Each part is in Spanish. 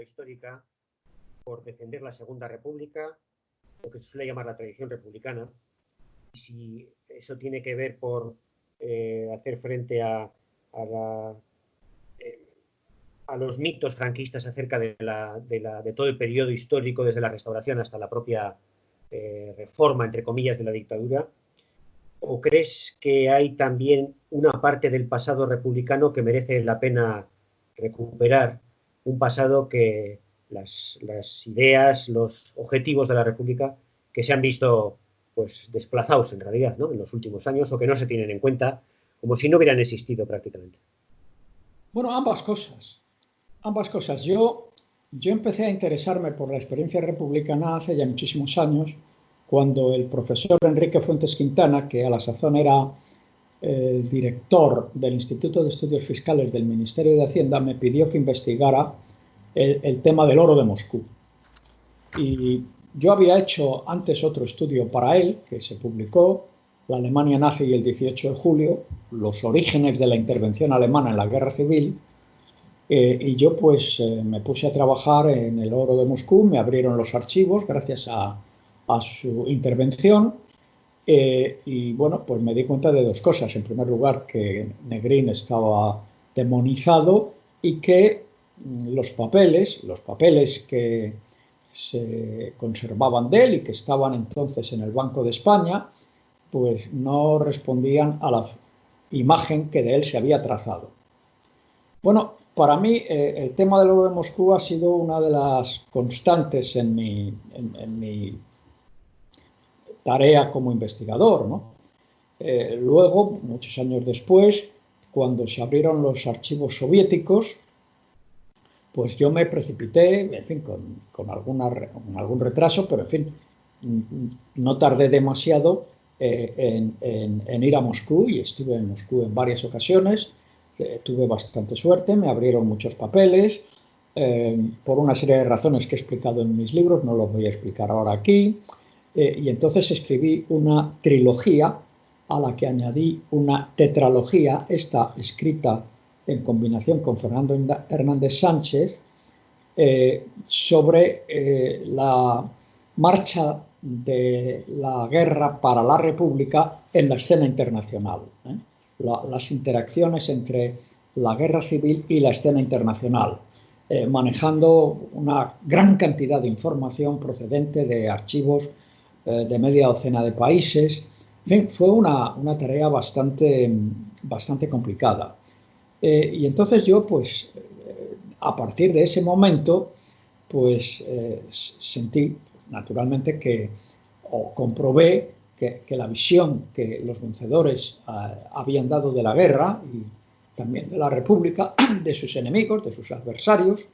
histórica por defender la Segunda República, lo que se suele llamar la tradición republicana, y si eso tiene que ver por hacer frente a los mitos franquistas acerca de todo el periodo histórico, desde la Restauración hasta la propia reforma, entre comillas, de la dictadura. ¿O crees que hay también una parte del pasado republicano que merece la pena recuperar? Un pasado que las ideas, los objetivos de la República que se han visto pues desplazados en realidad, ¿no?, en los últimos años, o que no se tienen en cuenta, como si no hubieran existido prácticamente. Bueno, ambas cosas. Ambas cosas. Yo empecé a interesarme por la experiencia republicana hace ya muchísimos años, cuando el profesor Enrique Fuentes Quintana, que a la sazón era director del Instituto de Estudios Fiscales del Ministerio de Hacienda, me pidió que investigara el tema del oro de Moscú. Y yo había hecho antes otro estudio para él, que se publicó, La Alemania nazi y el 18 de julio, los orígenes de la intervención alemana en la guerra civil, y yo pues me puse a trabajar en el oro de Moscú, me abrieron los archivos gracias a su intervención, y bueno, pues me di cuenta de dos cosas. En primer lugar, que Negrín estaba demonizado y que los papeles que se conservaban de él y que estaban entonces en el Banco de España, pues no respondían a la imagen que de él se había trazado. Bueno, para mí el tema del oro de Moscú ha sido una de las constantes en mi tarea como investigador, ¿no? Luego, muchos años después, cuando se abrieron los archivos soviéticos, pues yo me precipité, en fin, con algún retraso, pero en fin, no tardé demasiado en ir a Moscú, y estuve en Moscú en varias ocasiones. Tuve bastante suerte, me abrieron muchos papeles, por una serie de razones que he explicado en mis libros, no los voy a explicar ahora aquí, y entonces escribí una trilogía a la que añadí una tetralogía, esta escrita en combinación con Fernando Hernández Sánchez, sobre la marcha de la guerra para la República en la escena internacional, las interacciones entre la guerra civil y la escena internacional, manejando una gran cantidad de información procedente de archivos de media docena de países. En fin, fue una tarea bastante complicada. Y entonces yo, pues, a partir de ese momento, pues, sentí, naturalmente, o comprobé que la visión que los vencedores habían dado de la guerra y también de la República, de sus enemigos, de sus adversarios,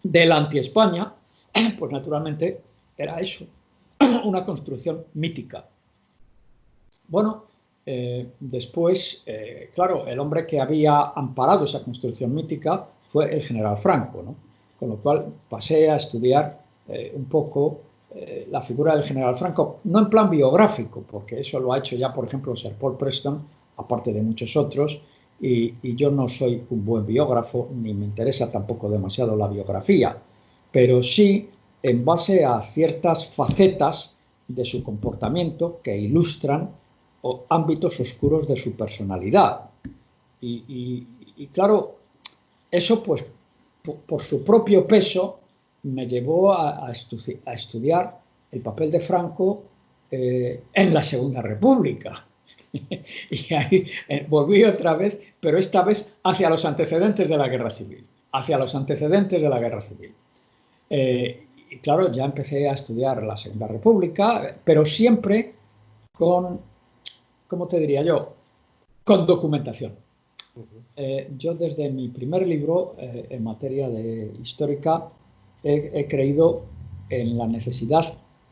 de la anti-España, pues naturalmente era eso, una construcción mítica. Bueno, después, claro, el hombre que había amparado esa construcción mítica fue el general Franco, ¿no? Con lo cual pasé a estudiar un poco la figura del general Franco, no en plan biográfico, porque eso lo ha hecho ya, por ejemplo, Sir Paul Preston, aparte de muchos otros, y yo no soy un buen biógrafo, ni me interesa tampoco demasiado la biografía, pero sí en base a ciertas facetas de su comportamiento que ilustran ámbitos oscuros de su personalidad. Y claro, eso pues por su propio peso me llevó a estudiar el papel de Franco en la Segunda República. Y ahí volví otra vez, pero esta vez hacia los antecedentes de la Guerra Civil. Y claro, ya empecé a estudiar la Segunda República, pero siempre con, ¿cómo te diría yo?, con documentación. Yo desde mi primer libro en materia de histórica he creído en la necesidad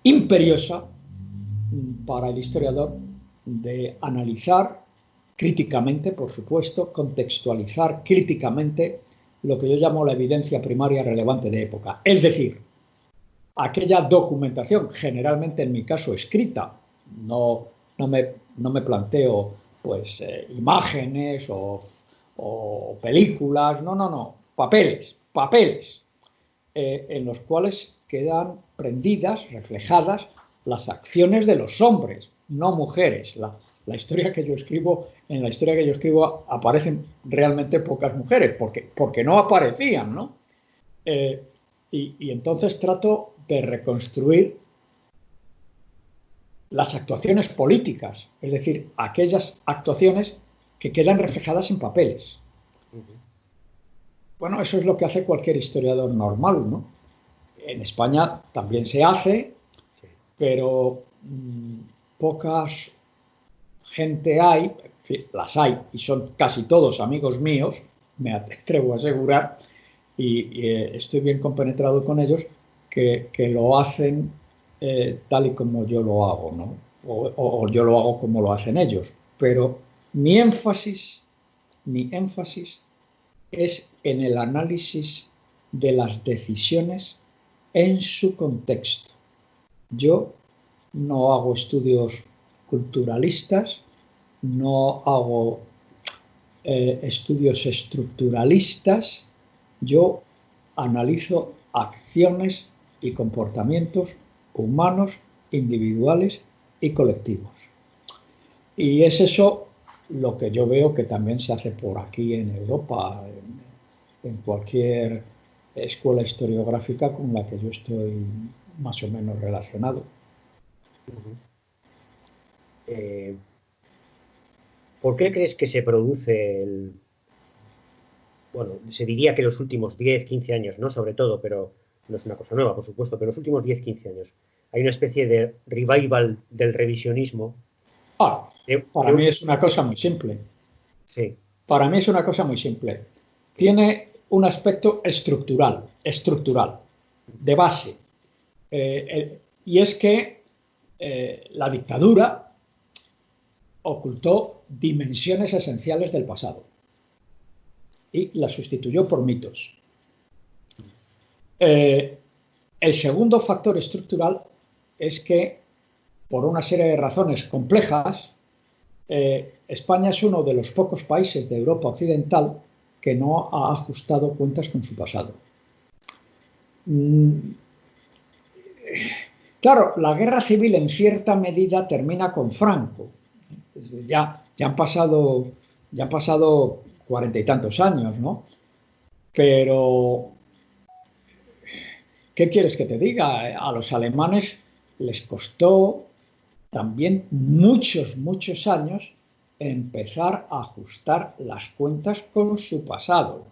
imperiosa para el historiador de analizar críticamente, por supuesto, contextualizar críticamente lo que yo llamo la evidencia primaria relevante de época. Es decir, aquella documentación, generalmente en mi caso escrita, no me planteo pues imágenes o películas, no, papeles, en los cuales quedan prendidas, reflejadas, las acciones de los hombres, no mujeres. La historia que yo escribo, en la historia que yo escribo aparecen realmente pocas mujeres, porque no aparecían, ¿no? Y entonces trato de reconstruir las actuaciones políticas, es decir, aquellas actuaciones que quedan reflejadas en papeles. Bueno, eso es lo que hace cualquier historiador normal, ¿no? En España también se hace, pero pocas gente hay, en fin, las hay, y son casi todos amigos míos, me atrevo a asegurar, y estoy bien compenetrado con ellos, que lo hacen tal y como yo lo hago, ¿no? O yo lo hago como lo hacen ellos. Pero mi énfasis es en el análisis de las decisiones en su contexto. Yo no hago estudios culturalistas, no hago estudios estructuralistas, yo analizo acciones y comportamientos humanos, individuales y colectivos. Y es eso lo que yo veo que también se hace por aquí en Europa, en cualquier escuela historiográfica con la que yo estoy más o menos relacionado. ¿Por qué crees que se produce bueno, se diría que los últimos 10, 15 años, ¿no? Sobre todo, pero no es una cosa nueva, por supuesto, pero los últimos 10, 15 años hay una especie de revival del revisionismo? Para mí es una cosa muy simple. Sí. Para mí es una cosa muy simple. Tiene un aspecto estructural, de base. Y es que la dictadura ocultó dimensiones esenciales del pasado y las sustituyó por mitos. El segundo factor estructural es que, por una serie de razones complejas, España es uno de los pocos países de Europa occidental que no ha ajustado cuentas con su pasado. Claro, la guerra civil en cierta medida termina con Franco. Ya han pasado 40 y tantos años, ¿no? Pero, ¿qué quieres que te diga? A los alemanes les costó también muchos años empezar a ajustar las cuentas con su pasado.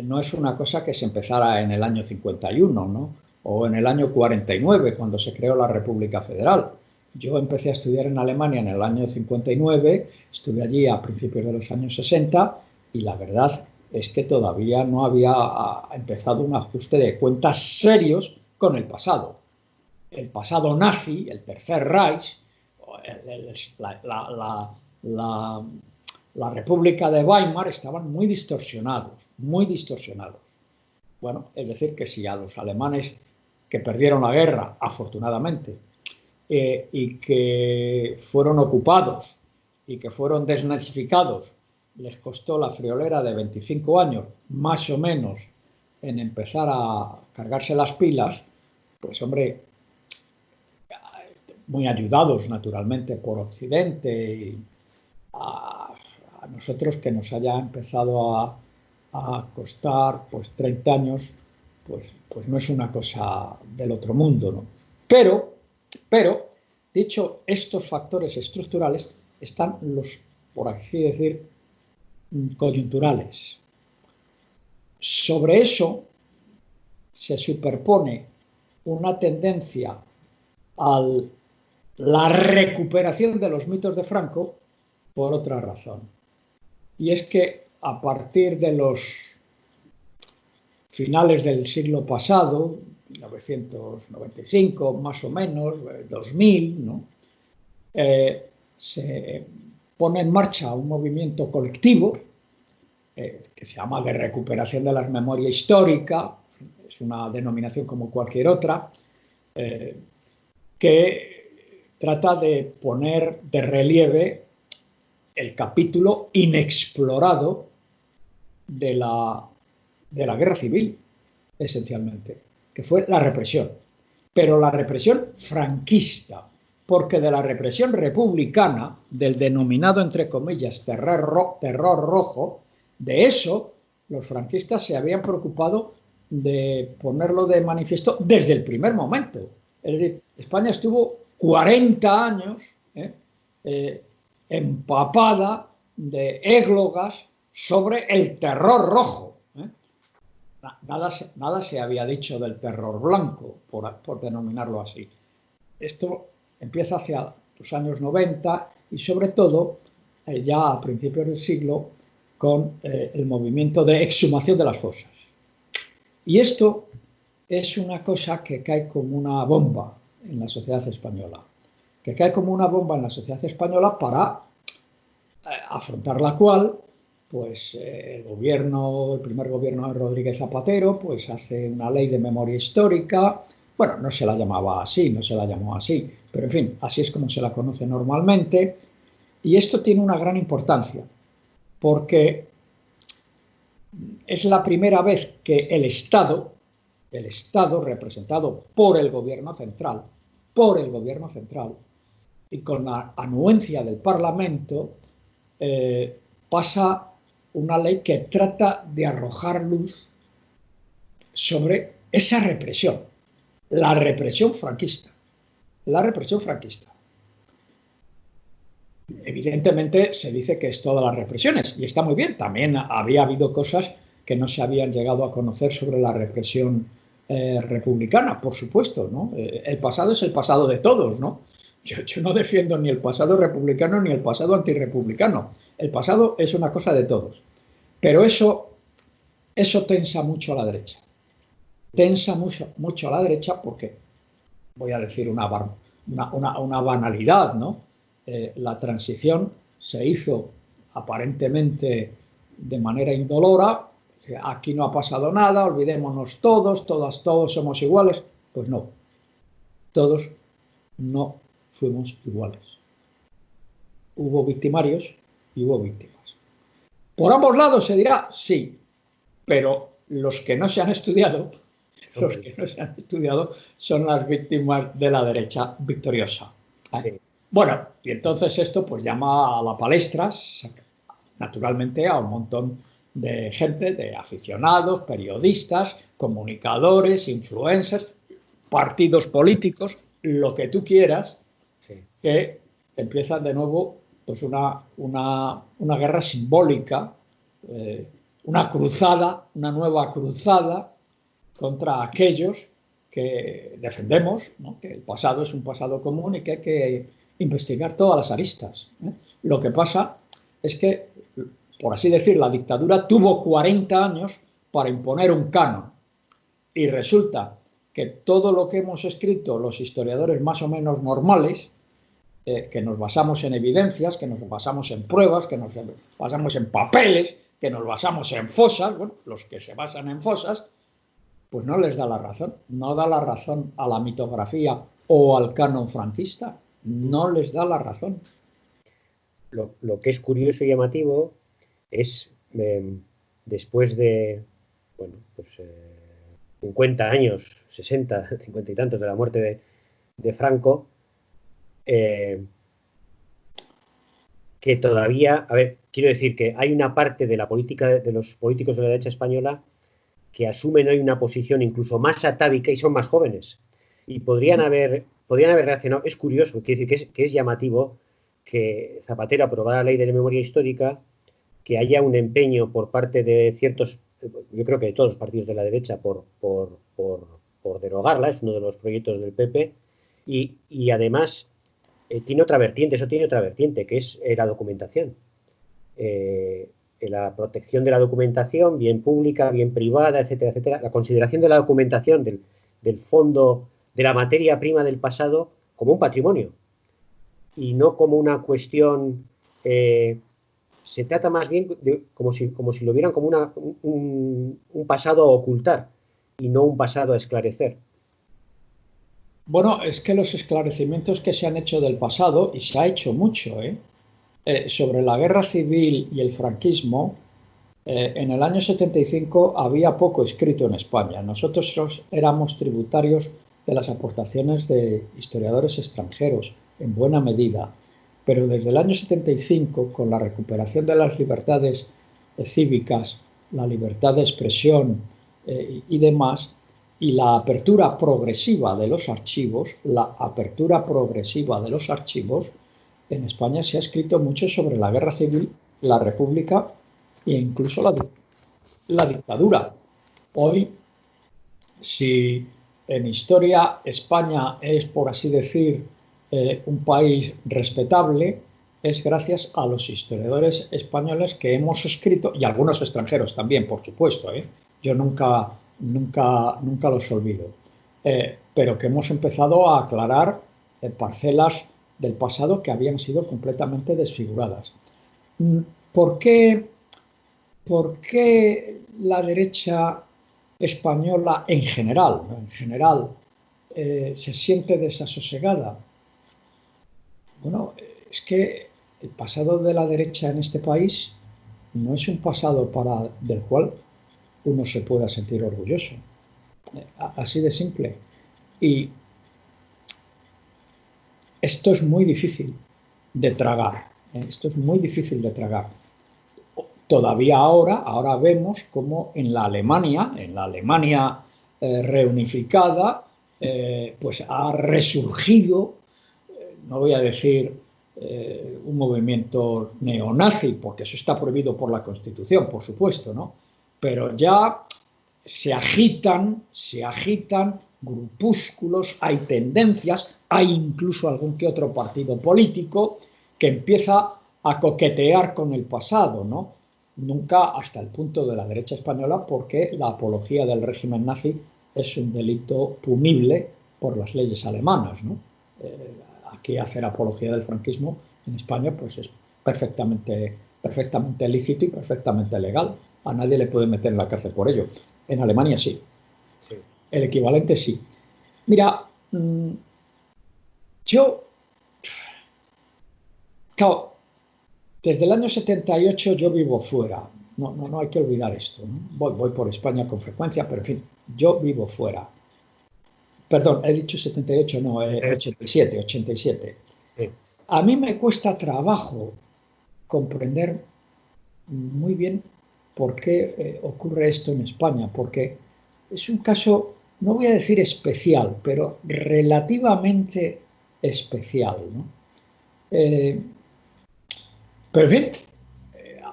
No es una cosa que se empezara en el año 51, ¿no? O en el año 49, cuando se creó la República Federal. Yo empecé a estudiar en Alemania en el año 59, estuve allí a principios de los años 60 y la verdad es que todavía no había empezado un ajuste de cuentas serios con el pasado. El pasado nazi, el Tercer Reich, la República de Weimar estaban muy distorsionados. Bueno, es decir, que si a los alemanes que perdieron la guerra, afortunadamente, y que fueron ocupados y que fueron desnazificados, les costó la friolera de 25 años, más o menos, en empezar a cargarse las pilas, pues hombre, muy ayudados naturalmente por Occidente y a nosotros que nos haya empezado a costar pues 30 años, pues no es una cosa del otro mundo, ¿no? Pero, dicho estos factores estructurales, están los, por así decir, coyunturales. Sobre eso se superpone una tendencia a la recuperación de los mitos de Franco por otra razón. Y es que a partir de los finales del siglo pasado, 1995 más o menos, 2000, ¿no? Se pone en marcha un movimiento colectivo que se llama de recuperación de la memoria histórica, es una denominación como cualquier otra, que trata de poner de relieve el capítulo inexplorado de la guerra civil. esencialmente, que fue la represión. Pero la represión franquista, porque de la represión republicana, del denominado, entre comillas, terror rojo, de eso los franquistas se habían preocupado de ponerlo de manifiesto desde el primer momento. Es decir, España estuvo 40 años empapada de églogas sobre el terror rojo. Nada se había dicho del terror blanco, por denominarlo así. Esto empieza hacia los años 90 y sobre todo ya a principios del siglo con el movimiento de exhumación de las fosas. Y esto es una cosa que cae como una bomba en la sociedad española, que cae como una bomba en la sociedad española para afrontar la cual pues el primer gobierno de Rodríguez Zapatero, pues hace una ley de memoria histórica. Bueno, no se la llamaba así, no se la llamó así, pero en fin, así es como se la conoce normalmente. Y esto tiene una gran importancia, porque es la primera vez que el Estado representado por el gobierno central, y con la anuencia del Parlamento, pasa una ley que trata de arrojar luz sobre esa represión, la represión franquista. Evidentemente se dice que es todas las represiones, y está muy bien. También había habido cosas que no se habían llegado a conocer sobre la represión republicana, por supuesto, ¿no? El pasado es el pasado de todos, ¿no? Yo no defiendo ni el pasado republicano ni el pasado antirrepublicano. El pasado es una cosa de todos. Pero eso tensa mucho a la derecha. Tensa mucho a la derecha porque, voy a decir una banalidad, ¿no? La transición se hizo aparentemente de manera indolora. O sea, aquí no ha pasado nada, olvidémonos todos somos iguales. Pues no, todos no fuimos iguales. Hubo victimarios y hubo víctimas. Por ambos lados se dirá sí, pero los que no se han estudiado son las víctimas de la derecha victoriosa. Sí. Bueno, y entonces esto pues llama a la palestra, naturalmente, a un montón de gente, de aficionados, periodistas, comunicadores, influencers, partidos políticos, lo que tú quieras, sí, que empiezan de nuevo pues una guerra simbólica, una nueva cruzada contra aquellos que defendemos, ¿no?, que el pasado es un pasado común y que hay que investigar todas las aristas. Lo que pasa es que, por así decir, la dictadura tuvo 40 años para imponer un canon, y resulta que todo lo que hemos escrito los historiadores más o menos normales, que nos basamos en evidencias, que nos basamos en pruebas, que nos basamos en papeles, que nos basamos en fosas, bueno, los que se basan en fosas, pues no les da la razón. No da la razón a la mitografía o al canon franquista. No les da la razón. Lo que es curioso y llamativo es, después de 50 años, 60, 50 y tantos de la muerte de Franco, que todavía, quiero decir que hay una parte de la política de los políticos de la derecha española que asumen hoy una posición incluso más atávica y son más jóvenes. Y podrían haber reaccionado. Es curioso, quiero decir que es llamativo que Zapatero aprobara la ley de la memoria histórica, que haya un empeño por parte de ciertos, yo creo que de todos los partidos de la derecha, por derogarla. Es uno de los proyectos del PP, y además tiene otra vertiente, que es la documentación. La protección de la documentación, bien pública, bien privada, etcétera, etcétera. La consideración de la documentación, del fondo, de la materia prima del pasado, como un patrimonio y no como una cuestión. Se trata más bien como si lo vieran como un pasado a ocultar y no un pasado a esclarecer. Bueno, es que los esclarecimientos que se han hecho del pasado, y se ha hecho mucho, sobre la guerra civil y el franquismo, En el año 75 había poco escrito en España. Nosotros éramos tributarios de las aportaciones de historiadores extranjeros, en buena medida. Pero desde el año 75, con la recuperación de las libertades cívicas, la libertad de expresión y demás, y la apertura progresiva de los archivos, en España se ha escrito mucho sobre la guerra civil, la república e incluso la dictadura. Hoy, si en historia España es, por así decir, un país respetable, es gracias a los historiadores españoles que hemos escrito, y algunos extranjeros también, por supuesto, yo nunca los olvido, pero que hemos empezado a aclarar parcelas del pasado que habían sido completamente desfiguradas. ¿Por qué la derecha española en general se siente desasosegada? Bueno, es que el pasado de la derecha en este país no es un pasado del cual uno se pueda sentir orgulloso. Así de simple. Y esto es muy difícil de tragar. Esto es muy difícil de tragar. Todavía ahora vemos cómo en la Alemania reunificada, pues ha resurgido, no voy a decir un movimiento neonazi, porque eso está prohibido por la Constitución, por supuesto, ¿no? Pero ya se agitan grupúsculos, hay tendencias, hay incluso algún que otro partido político que empieza a coquetear con el pasado, ¿no? Nunca hasta el punto de la derecha española, porque la apología del régimen nazi es un delito punible por las leyes alemanas, ¿no? Aquí hacer apología del franquismo en España pues es perfectamente lícito y perfectamente legal. A nadie le puede meter en la cárcel por ello. En Alemania sí. El equivalente sí. Mira, claro, desde el año 78 yo vivo fuera. No hay que olvidar esto, ¿no? Voy por España con frecuencia, pero en fin, yo vivo fuera. Perdón, he dicho 78, no, 87. Sí. A mí me cuesta trabajo comprender muy bien por qué ocurre esto en España, porque es un caso, no voy a decir especial, pero relativamente especial, ¿no? Pero en fin,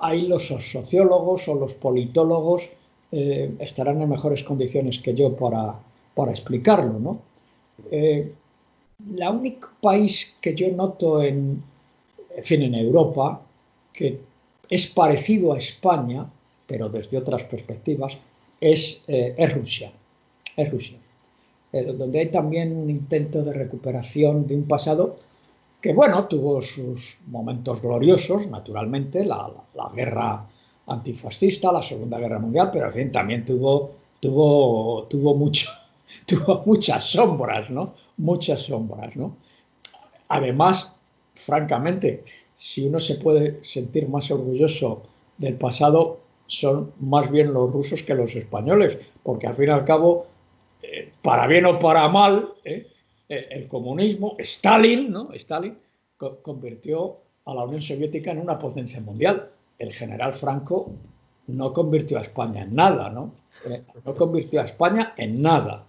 ahí los sociólogos o los politólogos estarán en mejores condiciones que yo para explicarlo, ¿no? El único país que yo noto en Europa, que es parecido a España, pero desde otras perspectivas, es Rusia. Es Rusia, donde hay también un intento de recuperación de un pasado que, bueno, tuvo sus momentos gloriosos, naturalmente, la guerra antifascista, la Segunda Guerra Mundial, pero en fin, también tuvo muchas sombras, ¿no? Muchas sombras, ¿no? Además, francamente, si uno se puede sentir más orgulloso del pasado, son más bien los rusos que los españoles, porque al fin y al cabo, para bien o para mal, el comunismo, Stalin, ¿no? Stalin convirtió a la Unión Soviética en una potencia mundial. El general Franco no convirtió a España en nada, ¿no? No convirtió a España en nada.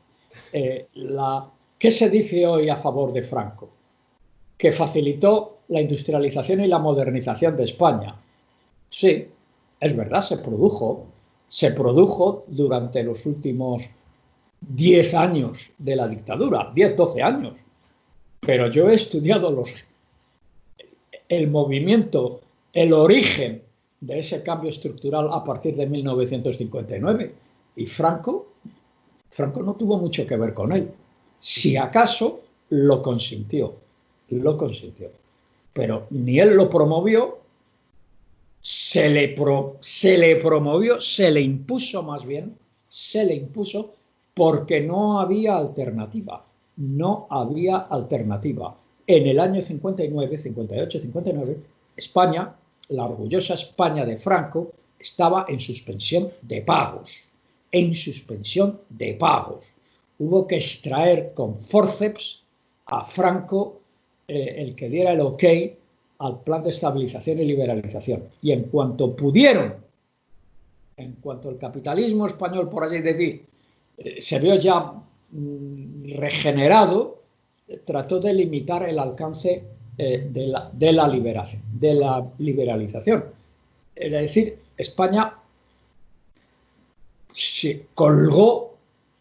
¿Qué se dice hoy a favor de Franco? Que facilitó la industrialización y la modernización de España. Sí, es verdad, se produjo durante los últimos 10 años de la dictadura, 10, 12 años. Pero yo he estudiado el movimiento, el origen de ese cambio estructural a partir de 1959. Y Franco no tuvo mucho que ver con él. Si acaso lo consintió. Pero ni él lo promovió, se le impuso más bien, porque no había alternativa. En el año 59, 58, 59, España, la orgullosa España de Franco, estaba en suspensión de pagos. En suspensión de pagos. Hubo que extraer con forceps a Franco el que diera el ok al plan de estabilización y liberalización. Y en cuanto pudieron, en cuanto el capitalismo español, por así decir, se vio ya regenerado, trató de limitar el alcance de la liberalización. Es decir, España se colgó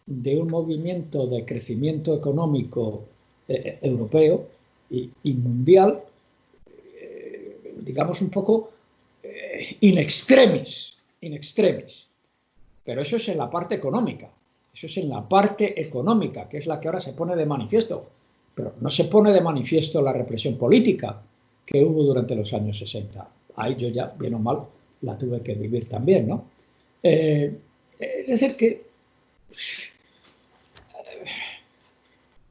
de un movimiento de crecimiento económico europeo y mundial, digamos un poco in extremis, pero eso es en la parte económica, que es la que ahora se pone de manifiesto, pero no se pone de manifiesto la represión política que hubo durante los años 60. Ahí yo ya, bien o mal, la tuve que vivir también, ¿no? Es decir que,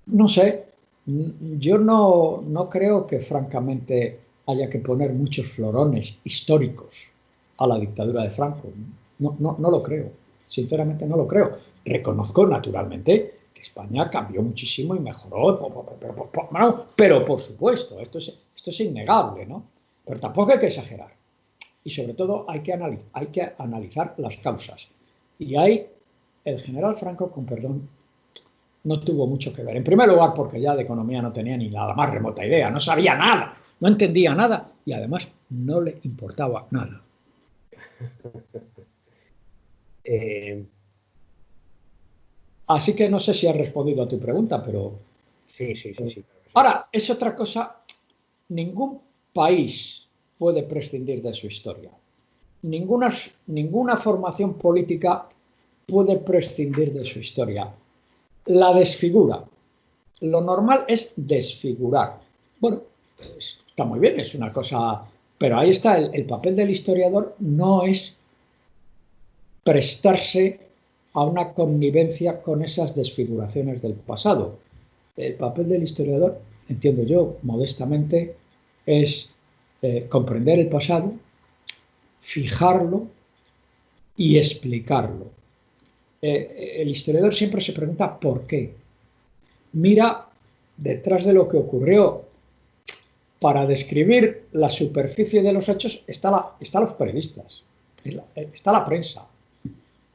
no sé, yo no creo que francamente haya que poner muchos florones históricos a la dictadura de Franco. No lo creo, sinceramente no lo creo. Reconozco naturalmente que España cambió muchísimo y mejoró, pero por supuesto, esto es innegable, ¿no? Pero tampoco hay que exagerar. Y sobre todo hay que analizar las causas. Y ahí el general Franco, con perdón, no tuvo mucho que ver. En primer lugar, porque ya de economía no tenía ni la más remota idea, no sabía nada, no entendía nada y además no le importaba nada. Así que no sé si has respondido a tu pregunta, pero... Sí. Ahora, es otra cosa, ningún país puede prescindir de su historia. Ninguna formación política puede prescindir de su historia. La desfigura. Lo normal es desfigurar. Bueno, está muy bien, es una cosa... Pero ahí está, el papel del historiador no es prestarse a una connivencia con esas desfiguraciones del pasado. El papel del historiador, entiendo yo, modestamente, es comprender el pasado, fijarlo y explicarlo. El historiador siempre se pregunta ¿por qué? Mira detrás de lo que ocurrió. Para describir la superficie de los hechos están los periodistas, está la prensa.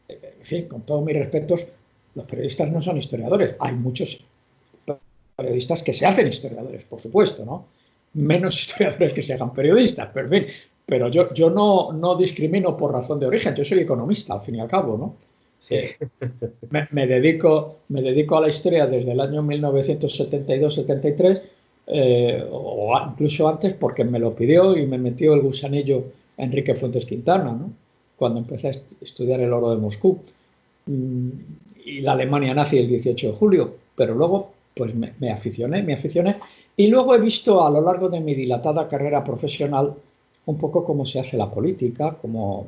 En fin, con todos mis respetos, los periodistas no son historiadores. Hay muchos periodistas que se hacen historiadores, por supuesto, ¿no? Menos historiadores que se hagan periodistas, pero en fin. Pero yo no discrimino por razón de origen, yo soy economista, al fin y al cabo, ¿no? Sí. Me dedico a la historia desde el año 1972-73, o incluso antes, porque me lo pidió y me metió el gusanillo Enrique Fuentes Quintana, ¿no? Cuando empecé a estudiar el oro de Moscú y la Alemania nazi el 18 de julio, pero luego pues me aficioné y luego he visto a lo largo de mi dilatada carrera profesional un poco cómo se hace la política, cómo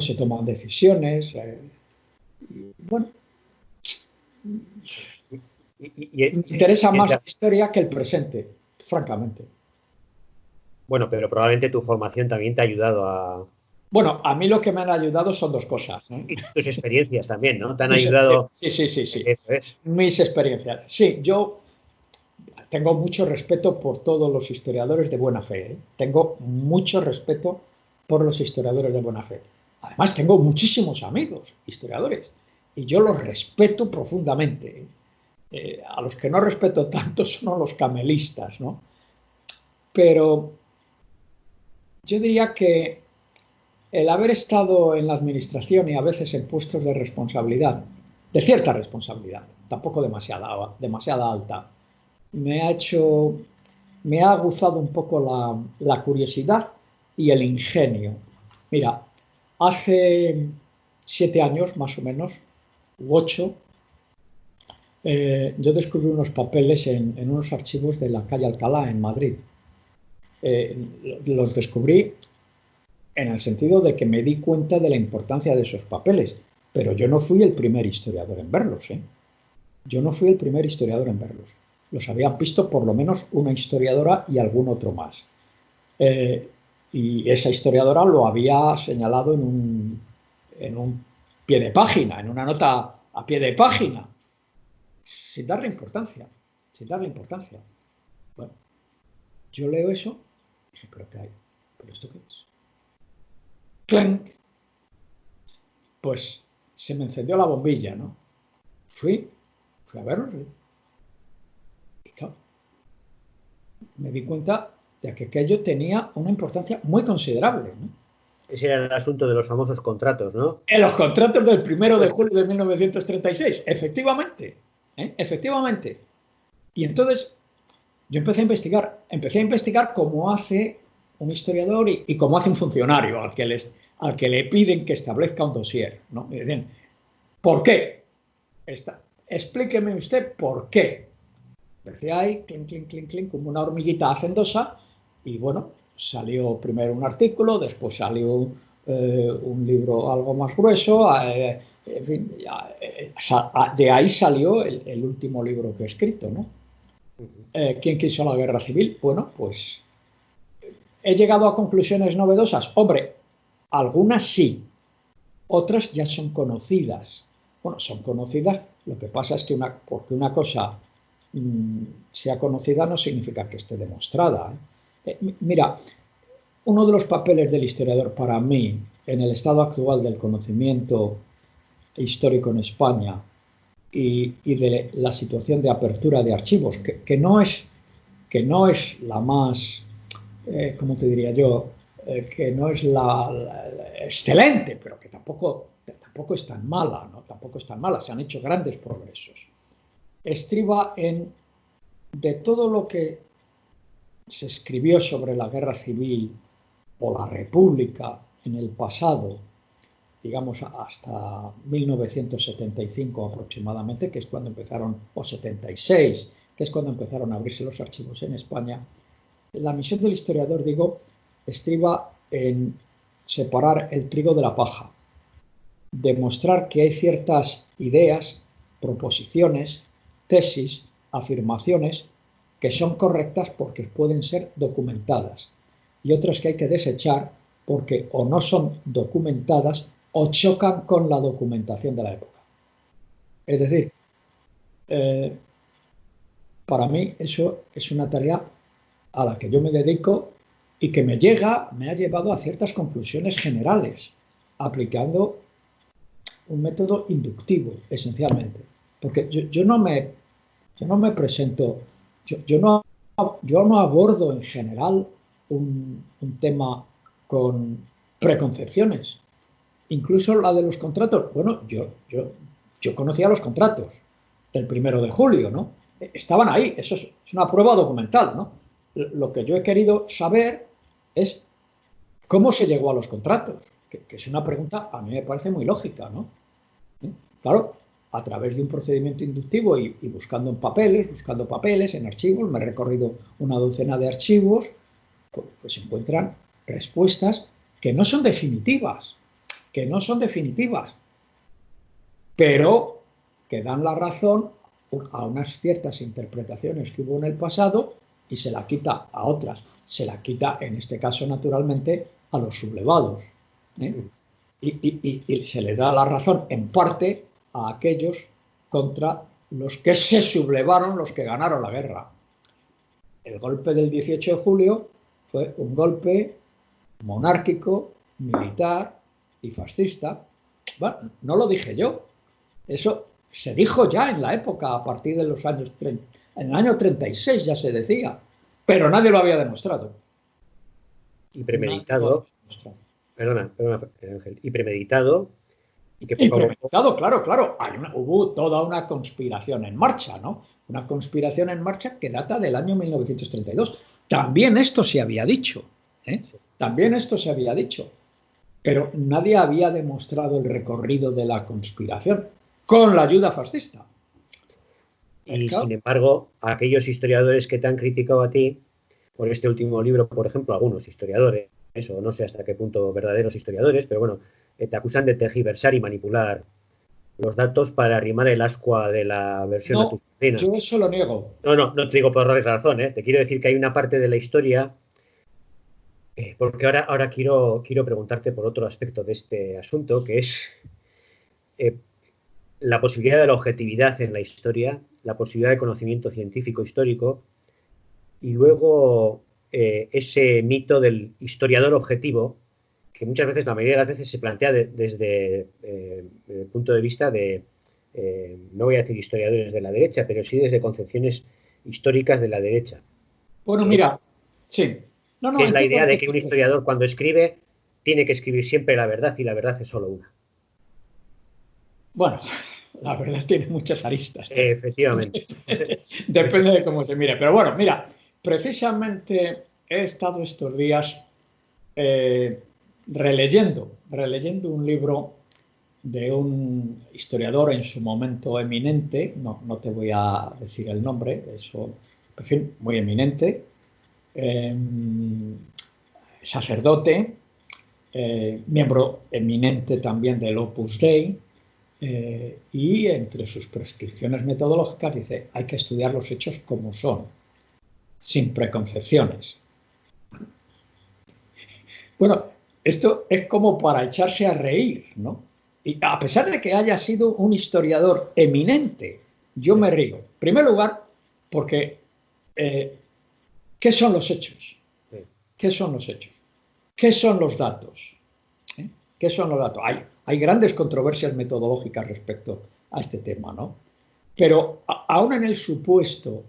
se toman decisiones. Bueno, me interesa más la historia que el presente, francamente. Bueno, pero probablemente tu formación también te ha ayudado a... Bueno, a mí lo que me han ayudado son dos cosas, ¿eh? Y tus experiencias también, ¿no? Te han ayudado... Sí. Eso es. Mis experiencias. Sí, yo tengo mucho respeto por todos los historiadores de buena fe, ¿eh? Tengo mucho respeto por los historiadores de buena fe. Además, tengo muchísimos amigos historiadores y yo los respeto profundamente. A los que no respeto tanto son los camelistas, ¿no? Pero yo diría que el haber estado en la administración y a veces en puestos de responsabilidad, de cierta responsabilidad, tampoco demasiada alta, me ha aguzado un poco la curiosidad y el ingenio. Mira, hace 7 años más o menos, u 8, yo descubrí unos papeles en unos archivos de la calle Alcalá en Madrid. Los descubrí en el sentido de que me di cuenta de la importancia de esos papeles, pero yo no fui el primer historiador en verlos, ¿eh? Yo no fui el primer historiador en verlos. Los habían visto por lo menos una historiadora y algún otro más. y esa historiadora lo había señalado en un pie de página, en una nota a pie de página, sin darle importancia, sin darle importancia. Bueno, yo leo eso y dije, ¿pero qué hay? ¿Pero esto qué es? ¡Clank! Pues se me encendió la bombilla, ¿no? Fui a verlo y claro, me di cuenta de que aquello tenía una importancia muy considerable, ¿no? Ese era el asunto de los famosos contratos, ¿no? En los contratos del 1 de julio de 1936, efectivamente, efectivamente. Y entonces yo empecé a investigar cómo hace un historiador y cómo hace un funcionario al que le piden que establezca un dossier, ¿no? Bien, ¿por qué? Explíqueme usted por qué. Empecé ahí, clink, clink, clink, clink, como una hormiguita hacendosa, y bueno, salió primero un artículo, después salió un libro algo más grueso, en fin, de ahí salió el último libro que he escrito, ¿no? ¿Quién quiso la guerra civil? Bueno, pues he llegado a conclusiones novedosas. Hombre, algunas sí, otras ya son conocidas. Bueno, son conocidas, lo que pasa es que porque una cosa sea conocida no significa que esté demostrada. Mira, uno de los papeles del historiador para mí en el estado actual del conocimiento histórico en España y de la situación de apertura de archivos, que no es la más, ¿cómo te diría yo? Que no es la excelente, pero que tampoco es tan mala, ¿no? Tampoco es tan mala, se han hecho grandes progresos. Estriba de todo lo que se escribió sobre la guerra civil o la república en el pasado, digamos hasta 1975 aproximadamente, que es cuando empezaron, o 76, que es cuando empezaron a abrirse los archivos en España. La misión del historiador, digo, estriba en separar el trigo de la paja, demostrar que hay ciertas ideas, proposiciones, tesis, afirmaciones que son correctas porque pueden ser documentadas y otras que hay que desechar porque o no son documentadas o chocan con la documentación de la época. Es decir, para mí eso es una tarea a la que yo me dedico y que me ha llevado a ciertas conclusiones generales, aplicando un método inductivo, esencialmente. Porque yo no me presento, yo no abordo en general un tema con preconcepciones. Incluso la de los contratos. Bueno, yo conocía los contratos del 1 de julio, ¿no? Estaban ahí, eso es una prueba documental, ¿no? Lo que yo he querido saber es cómo se llegó a los contratos, que es una pregunta a mí me parece muy lógica, ¿no? Claro, a través de un procedimiento inductivo y buscando papeles, en archivos, me he recorrido una docena de archivos, pues se encuentran respuestas que no son definitivas, pero que dan la razón a unas ciertas interpretaciones que hubo en el pasado y se la quita a otras. Se la quita, en este caso, naturalmente, a los sublevados. Y se le da la razón, en parte, a aquellos contra los que se sublevaron, los que ganaron la guerra. El golpe del 18 de julio fue un golpe monárquico, militar y fascista. Bueno, no lo dije yo. Eso se dijo ya en la época, a partir de los años 30. En el año 36 ya se decía, pero nadie lo había demostrado. Y premeditado. Perdona, Ángel. Y premeditado. Claro. Hubo toda una conspiración en marcha, ¿no? Una conspiración en marcha que data del año 1932. También esto se había dicho, pero nadie había demostrado el recorrido de la conspiración con la ayuda fascista. Y sin embargo, aquellos historiadores que te han criticado a ti por este último libro, por ejemplo, algunos historiadores, eso no sé hasta qué punto verdaderos historiadores, pero bueno, te acusan de tergiversar y manipular los datos para arrimar el ascua de la versión a tu cocina. Yo eso lo niego. No te digo por darles razón, ¿eh? Te quiero decir que hay una parte de la historia Porque ahora quiero preguntarte por otro aspecto de este asunto, que es eh, la posibilidad de la objetividad en la historia, la posibilidad de conocimiento científico histórico, y luego ese mito del historiador objetivo, que muchas veces, la mayoría de las veces, se plantea desde el punto de vista de, no voy a decir historiadores de la derecha, pero sí desde concepciones históricas de la derecha. Bueno, mira, sí. Que es la idea de que un historiador, cuando escribe, tiene que escribir siempre la verdad, y la verdad es solo una. Bueno, la verdad tiene muchas aristas. Efectivamente. Depende de cómo se mire. Pero bueno, mira, precisamente he estado estos días releyendo un libro de un historiador en su momento eminente, no te voy a decir el nombre, eso, en fin, muy eminente, sacerdote, miembro eminente también del Opus Dei, y entre sus prescripciones metodológicas dice: hay que estudiar los hechos como son, sin preconcepciones. Bueno, esto es como para echarse a reír, ¿no? Y a pesar de que haya sido un historiador eminente, yo me río. En primer lugar, porque ¿qué son los hechos? ¿Qué son los hechos? ¿Qué son los datos? ¿Qué son los datos? Hay grandes controversias metodológicas respecto a este tema, ¿no? Pero aún en el supuesto,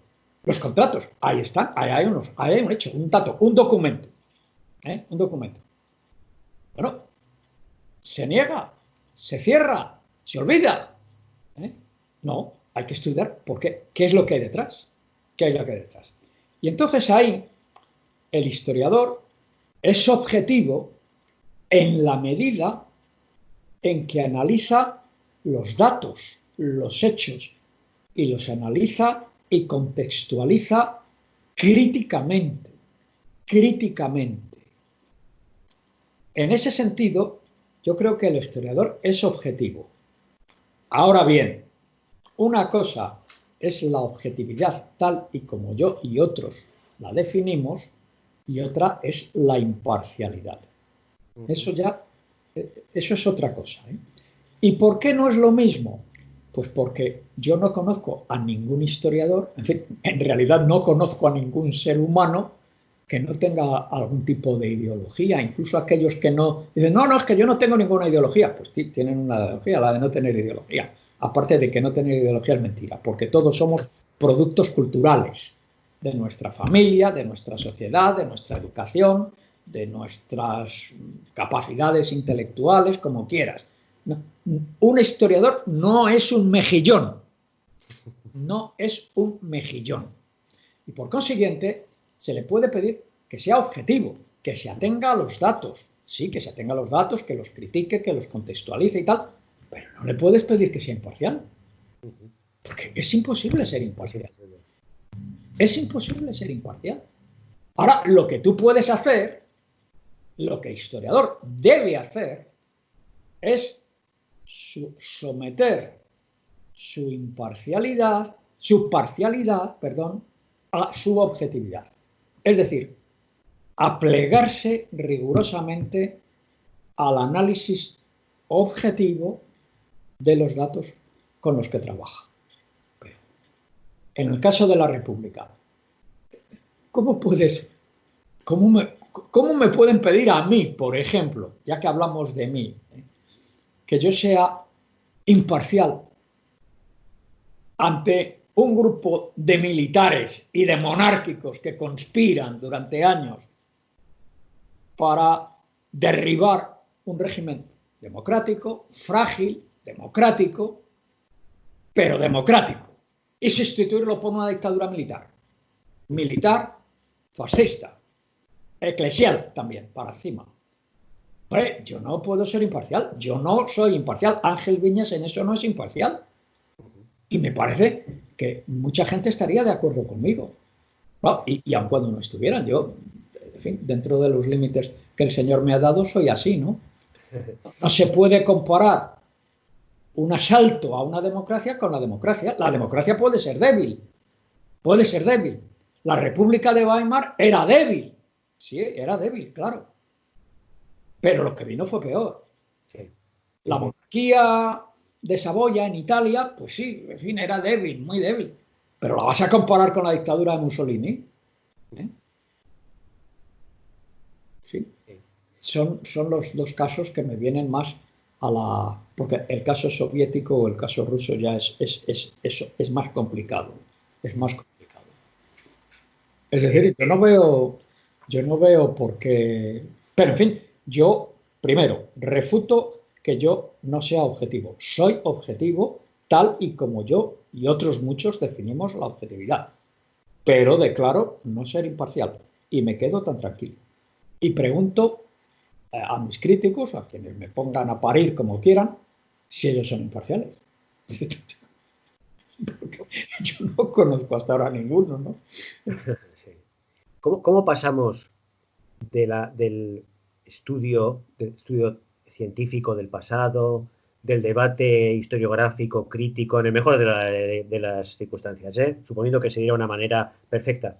los contratos, ahí están, ahí hay un hecho, un dato, un documento. Un documento. Bueno, se niega, se cierra, se olvida. No, hay que estudiar por qué. ¿Qué es lo que hay detrás? ¿Qué hay lo que hay detrás? Y entonces ahí el historiador es objetivo en la medida en que analiza los datos, los hechos, y los analiza y contextualiza críticamente. En ese sentido, yo creo que el historiador es objetivo. Ahora bien, una cosa es la objetividad tal y como yo y otros la definimos, y otra es la imparcialidad. Eso es otra cosa. ¿Y por qué no es lo mismo? Pues porque yo no conozco a ningún historiador, en fin, en realidad no conozco a ningún ser humano que no tenga algún tipo de ideología. Incluso aquellos que no dicen: no, es que yo no tengo ninguna ideología. Pues tienen una ideología, la de no tener ideología. Aparte de que no tener ideología es mentira, porque todos somos productos culturales de nuestra familia, de nuestra sociedad, de nuestra educación, de nuestras capacidades intelectuales, como quieras. No, un historiador no es un mejillón, y por consiguiente se le puede pedir que sea objetivo, que se atenga a los datos, sí, que se atenga a los datos, que los critique, que los contextualice y tal, pero no le puedes pedir que sea imparcial, porque es imposible ser imparcial. Ahora, lo que tú puedes hacer, lo que el historiador debe hacer, es someter su parcialidad, a su objetividad. Es decir, a plegarse rigurosamente al análisis objetivo de los datos con los que trabaja. En el caso de la República, ¿cómo me pueden pedir a mí, por ejemplo, ya que hablamos de mí, que yo sea imparcial ante un grupo de militares y de monárquicos que conspiran durante años para derribar un régimen democrático, frágil, democrático, pero democrático, y sustituirlo por una dictadura militar, fascista, eclesial también, para encima? Hombre, yo no puedo ser imparcial, yo no soy imparcial. Ángel Viñas en eso no es imparcial. Y me parece que mucha gente estaría de acuerdo conmigo. Bueno, y aun cuando no estuvieran, yo, en fin, dentro de los límites que el Señor me ha dado, soy así, ¿no? No se puede comparar un asalto a una democracia con la democracia. La democracia puede ser débil. La República de Weimar era débil. Sí, era débil, claro. Pero lo que vino fue peor. Sí. La monarquía de Saboya en Italia, pues sí, en fin, era débil, muy débil. Pero la vas a comparar con la dictadura de Mussolini. ¿Eh? Sí. Son los dos casos que me vienen más a la... Porque el caso soviético o el caso ruso ya es más complicado. Es más complicado. Es decir, yo no veo por qué... Pero, en fin, yo, primero, refuto que yo no sea objetivo. Soy objetivo tal y como yo y otros muchos definimos la objetividad. Pero declaro no ser imparcial. Y me quedo tan tranquilo. Y pregunto a mis críticos, a quienes me pongan a parir como quieran, si ellos son imparciales. Porque yo no conozco hasta ahora ninguno, ¿no? Sí. ¿Cómo pasamos del estudio científico del pasado, del debate historiográfico, crítico, en el mejor de las circunstancias, suponiendo que sería una manera perfecta,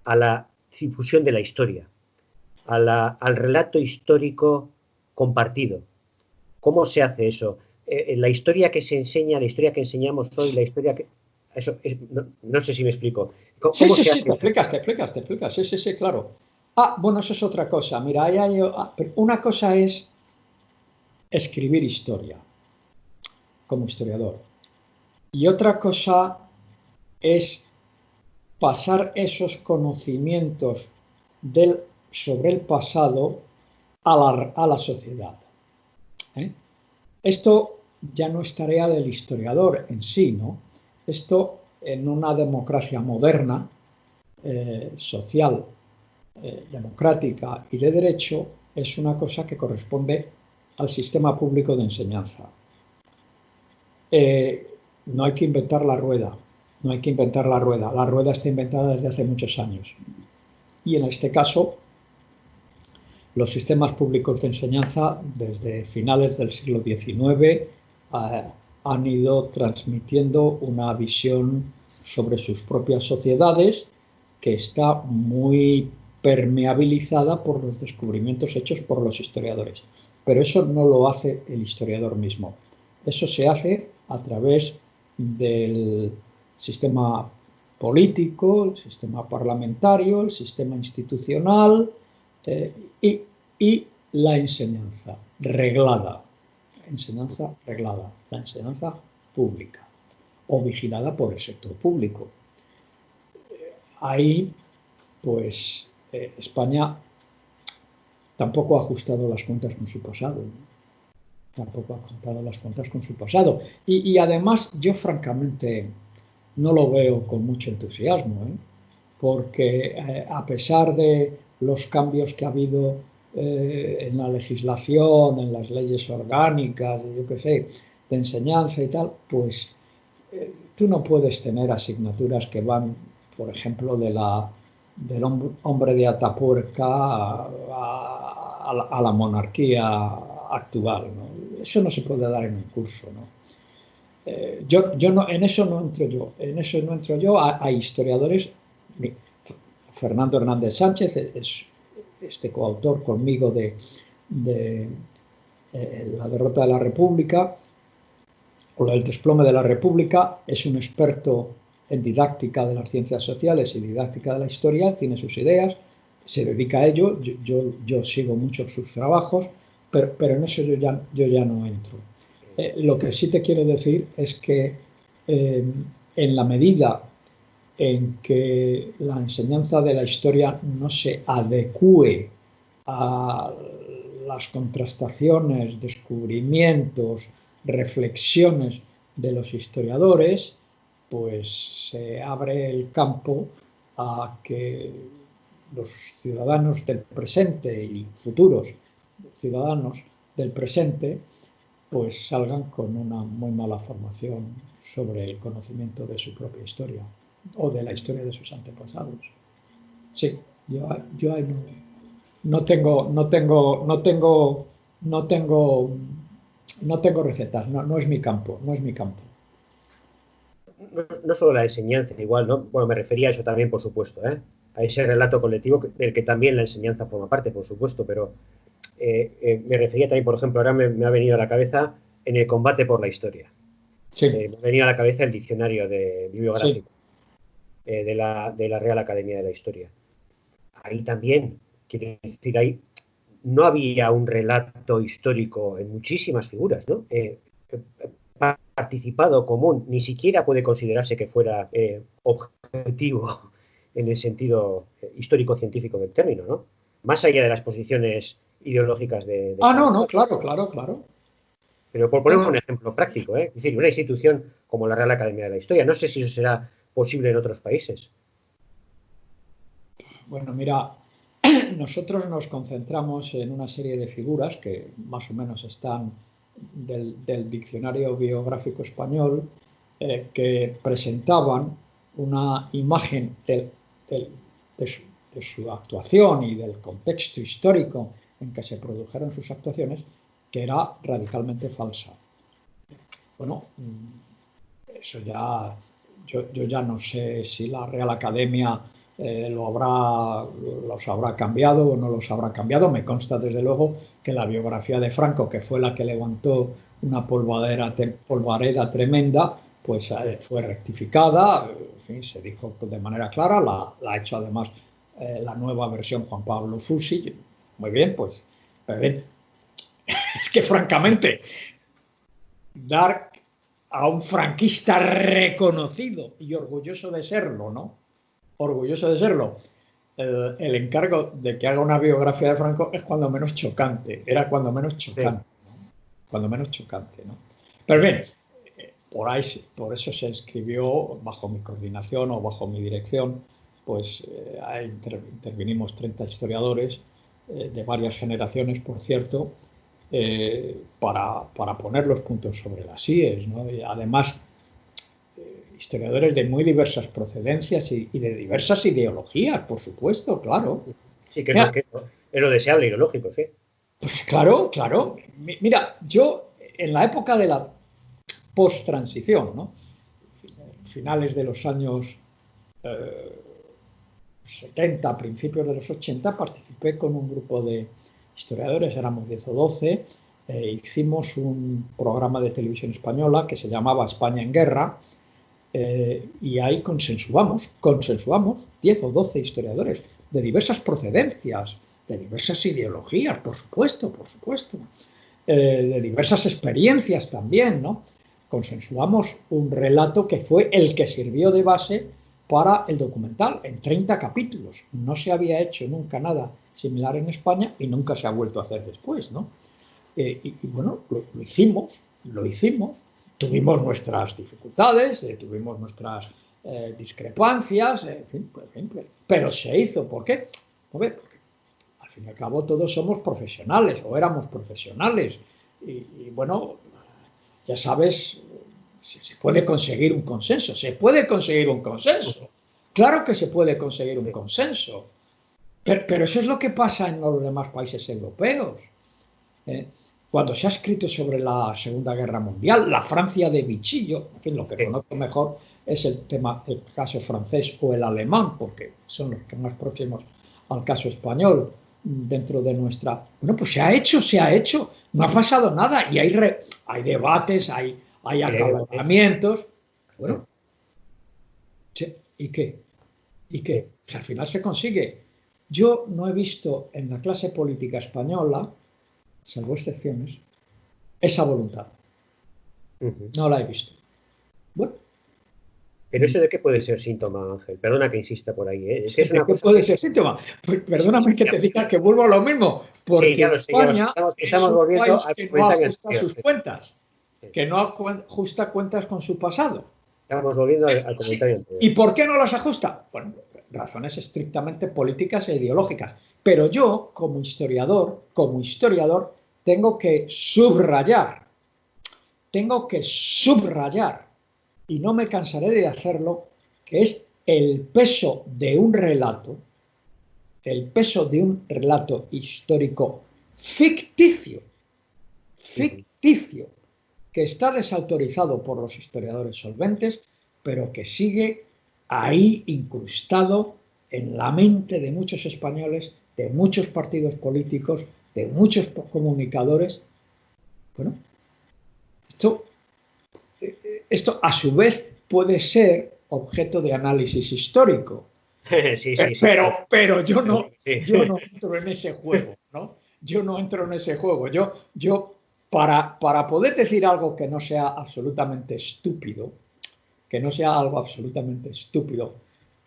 a la difusión de la historia, al relato histórico compartido? ¿Cómo se hace eso? La historia que se enseña, la historia que enseñamos hoy, la historia que... Eso no sé si me explico. ¿Cómo Sí, se hace te eso? explicas. Sí, claro. Bueno, eso es otra cosa. Mira, una cosa es escribir historia como historiador. Y otra cosa es pasar esos conocimientos sobre el pasado a la sociedad. ¿Eh? Esto ya no es tarea del historiador en sí, ¿no? Esto en una democracia moderna, social, democrática y de derecho, es una cosa que corresponde al sistema público de enseñanza. No hay que inventar la rueda, no hay que inventar la rueda está inventada desde hace muchos años. Y en este caso, los sistemas públicos de enseñanza, desde finales del siglo XIX, han ido transmitiendo una visión sobre sus propias sociedades que está muy permeabilizada por los descubrimientos hechos por los historiadores. Pero eso no lo hace el historiador mismo. Eso se hace a través del sistema político, el sistema parlamentario, el sistema institucional, y la enseñanza reglada, la enseñanza pública o vigilada por el sector público. Ahí, pues, España tampoco ha ajustado las cuentas con su pasado. Y además, yo francamente no lo veo con mucho entusiasmo, porque a pesar de los cambios que ha habido en la legislación, en las leyes orgánicas, yo qué sé, de enseñanza y tal, pues tú no puedes tener asignaturas que van, por ejemplo, del hombre de Atapuerca a la monarquía actual, ¿no? Eso no se puede dar en un curso, ¿no? Yo no, en eso no entro yo. Hay historiadores. Fernando Hernández Sánchez es coautor conmigo de la derrota de la República o el desplome de la República. Es un experto en didáctica de las ciencias sociales y didáctica de la historia, tiene sus ideas, se dedica a ello. Yo sigo mucho sus trabajos, pero en eso yo ya no entro. Lo que sí te quiero decir es que en la medida en que la enseñanza de la historia no se adecue a las contrastaciones, descubrimientos, reflexiones de los historiadores, pues se abre el campo a que los ciudadanos del presente y futuros ciudadanos del presente pues salgan con una muy mala formación sobre el conocimiento de su propia historia o de la historia de sus antepasados. Sí, yo ahí no tengo recetas, no es mi campo, No solo la enseñanza, igual, ¿no? Bueno, me refería a eso también, por supuesto, a ese relato colectivo del que también la enseñanza forma parte, por supuesto, pero me refería también, por ejemplo, ahora me ha venido a la cabeza en el combate por la historia. Sí, Me ha venido a la cabeza el diccionario sí. bibliográfico de la Real Academia de la Historia. Ahí también, quiero decir, ahí no había un relato histórico en muchísimas figuras, ¿no? Participado común, ni siquiera puede considerarse que fuera objetivo en el sentido histórico-científico del término, ¿no? Más allá de las posiciones ideológicas de Ah, cada no, no, cual. claro, claro, claro. Pero por poner un ejemplo práctico, es decir, una institución como la Real Academia de la Historia, no sé si eso será posible en otros países. Bueno, mira, nosotros nos concentramos en una serie de figuras que más o menos están del diccionario biográfico español, que presentaban una imagen del- de su actuación y del contexto histórico en que se produjeron sus actuaciones, que era radicalmente falsa. Bueno, eso ya, yo ya no sé si la Real Academia los habrá cambiado o no los habrá cambiado. Me consta desde luego que la biografía de Franco, que fue la que levantó una polvareda tremenda, pues fue rectificada, en fin, se dijo de manera clara, la ha hecho además la nueva versión Juan Pablo Fusi. Muy bien, pues es que francamente dar a un franquista reconocido y orgulloso de serlo, ¿no? Orgulloso de serlo, el encargo de que haga una biografía de Franco es cuando menos chocante, era cuando menos chocante, ¿no? Cuando menos chocante, ¿no? Pero bien, por eso se escribió bajo mi coordinación o bajo mi dirección, pues intervinimos 30 historiadores de varias generaciones, por cierto, para poner los puntos sobre las IES, ¿no? Y además, historiadores de muy diversas procedencias y de diversas ideologías, por supuesto, claro. Sí, que Mira, es lo deseable y lo lógico, sí. pues claro, claro. Mira, yo en la época de la post-transición, ¿no? Finales de los años 70, principios de los 80, participé con un grupo de historiadores, éramos 10 o 12, hicimos un programa de televisión española que se llamaba España en Guerra, y ahí consensuamos 10 o 12 historiadores de diversas procedencias, de diversas ideologías, por supuesto, de diversas experiencias también, ¿no? Consensuamos un relato que fue el que sirvió de base para el documental, en 30 capítulos. No se había hecho nunca nada similar en España y nunca se ha vuelto a hacer después, ¿no? Y bueno, lo hicimos, tuvimos nuestras dificultades, tuvimos nuestras discrepancias, en fin, pero se hizo. ¿Por qué? Porque al fin y al cabo todos somos profesionales o éramos profesionales y bueno, ya sabes, se puede conseguir un consenso, claro que se puede conseguir un consenso, pero eso es lo que pasa en los demás países europeos. Cuando se ha escrito sobre la Segunda Guerra Mundial, la Francia de Vichy, en fin, lo que conozco mejor es el caso francés o el alemán, porque son los que más próximos al caso español dentro de nuestra... Bueno, pues se ha hecho, no ha pasado nada y hay debates, hay acaloramientos. Bueno, ¿y qué? Pues al final se consigue. Yo no he visto en la clase política española, salvo excepciones, esa voluntad. No la he visto. Bueno. Pero eso de qué puede ser síntoma, Ángel. Perdona que insista por ahí, ¿eh? Es que es ¿De una qué cosa puede ser síntoma? Pues perdóname que te diga que vuelvo a lo mismo, porque sí, ya lo sé, España es estamos un volviendo país al que no comentario ajusta anterior. sus cuentas, que no ajusta cuentas con su pasado. Estamos volviendo al Sí. comentario anterior. ¿Y por qué no las ajusta? Bueno, razones estrictamente políticas e ideológicas. Pero yo, como historiador, tengo que subrayar, y no me cansaré de hacerlo, que es el peso de un relato histórico ficticio, que está desautorizado por los historiadores solventes, pero que sigue ahí incrustado en la mente de muchos españoles, de muchos partidos políticos, de muchos comunicadores. Bueno, esto a su vez puede ser objeto de análisis histórico. Sí, pero yo no entro en ese juego, ¿no? Yo no entro en ese juego. Yo para poder decir algo que no sea absolutamente estúpido, que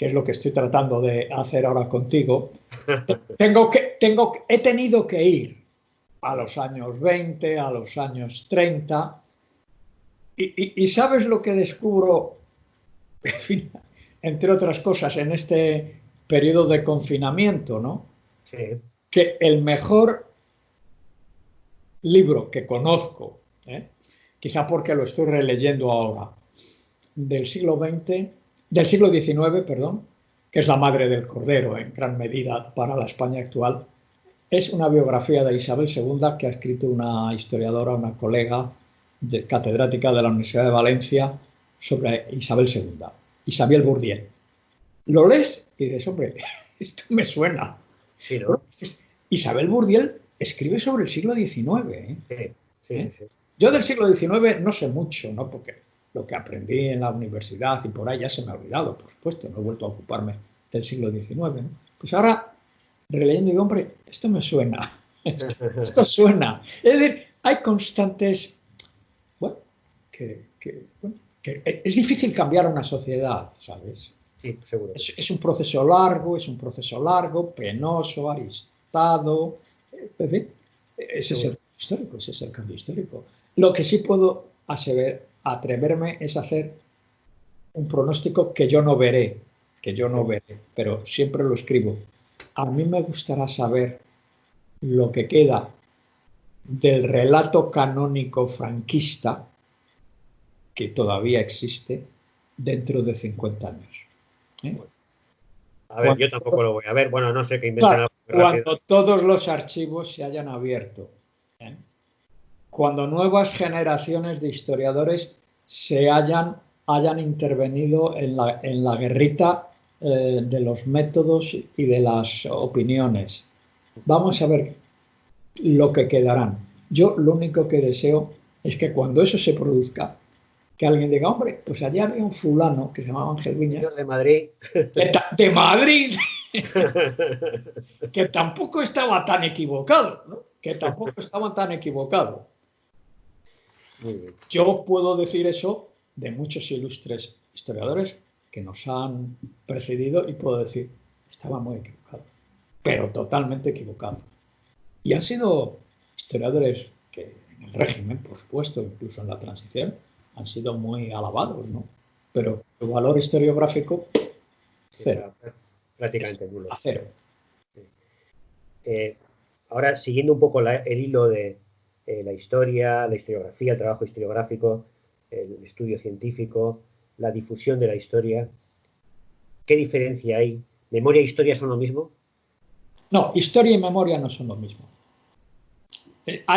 es lo que estoy tratando de hacer ahora contigo, he tenido que ir a los años 20, a los años 30, y ¿sabes lo que descubro? En fin, entre otras cosas, en este periodo de confinamiento, ¿no? Sí. Que el mejor libro que conozco, quizá porque lo estoy releyendo ahora, del siglo XIX, perdón, que es La madre del Cordero, en gran medida para la España actual, es una biografía de Isabel II que ha escrito una historiadora, una colega catedrática de la Universidad de Valencia sobre Isabel II, Isabel Bourdieu. Lo lees y dices, hombre, esto me suena. Sí, ¿no? Isabel Bourdieu escribe sobre el siglo XIX. Sí. Yo del siglo XIX no sé mucho, ¿no? Porque lo que aprendí en la universidad y por ahí ya se me ha olvidado, por supuesto, no he vuelto a ocuparme del siglo XIX, ¿no? Pues ahora, releyendo, digo, hombre, esto me suena, esto suena. Es decir, hay constantes, bueno, que es difícil cambiar una sociedad, ¿sabes? Sí, seguro. Es un proceso largo, penoso, aristado, en fin, ese es el cambio histórico. Lo que sí puedo atreverme es hacer un pronóstico que yo no veré, pero siempre lo escribo. A mí me gustará saber lo que queda del relato canónico franquista, que todavía existe, dentro de 50 años. A ver, yo tampoco lo voy a ver. Bueno, no sé qué inventan. Cuando todos los archivos se hayan abierto, cuando nuevas generaciones de historiadores hayan intervenido en la guerrita de los métodos y de las opiniones. Vamos a ver lo que quedarán. Yo lo único que deseo es que cuando eso se produzca, que alguien diga, hombre, pues allá había un fulano que se llamaba Ángel Viña. De Madrid. De Madrid. Que tampoco estaba tan equivocado, ¿no? Muy bien. Yo puedo decir eso de muchos ilustres historiadores que nos han precedido y puedo decir, estaba muy equivocado, pero totalmente equivocado. Y han sido historiadores que en el régimen, por supuesto, incluso en la transición, han sido muy alabados, ¿no? Pero su valor historiográfico, cero. Prácticamente nulo. A cero. Ahora, siguiendo un poco el hilo de la historia, la historiografía, el trabajo historiográfico, el estudio científico, la difusión de la historia, ¿qué diferencia hay? ¿Memoria e historia son lo mismo? No, historia y memoria no son lo mismo. Ha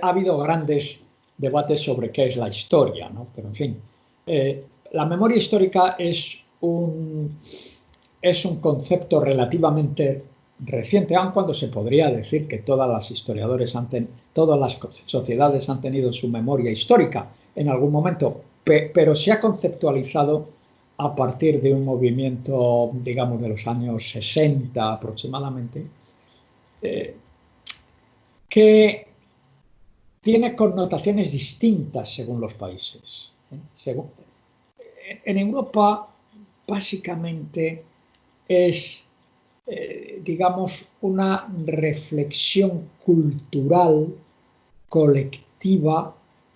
habido grandes debates sobre qué es la historia, ¿no? Pero en fin, la memoria histórica es un concepto relativamente reciente, aun cuando se podría decir que todas las sociedades han tenido su memoria histórica en algún momento, pero se ha conceptualizado a partir de un movimiento, digamos, de los años 60 aproximadamente, que tiene connotaciones distintas según los países. En Europa, básicamente, es, digamos, una reflexión cultural colectiva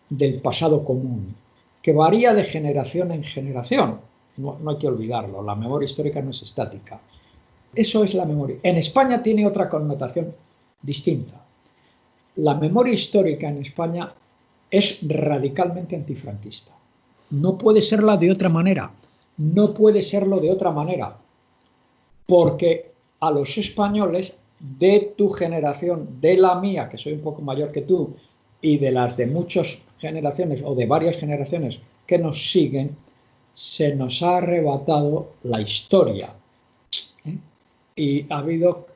del pasado común, que varía de generación en generación. No hay que olvidarlo, la memoria histórica no es estática. Eso es la memoria. En España tiene otra connotación distinta. La memoria histórica en España es radicalmente antifranquista. No puede serlo de otra manera. Porque a los españoles de tu generación, de la mía, que soy un poco mayor que tú, y de las de muchas generaciones o de varias generaciones que nos siguen, se nos ha arrebatado la historia. y ha habido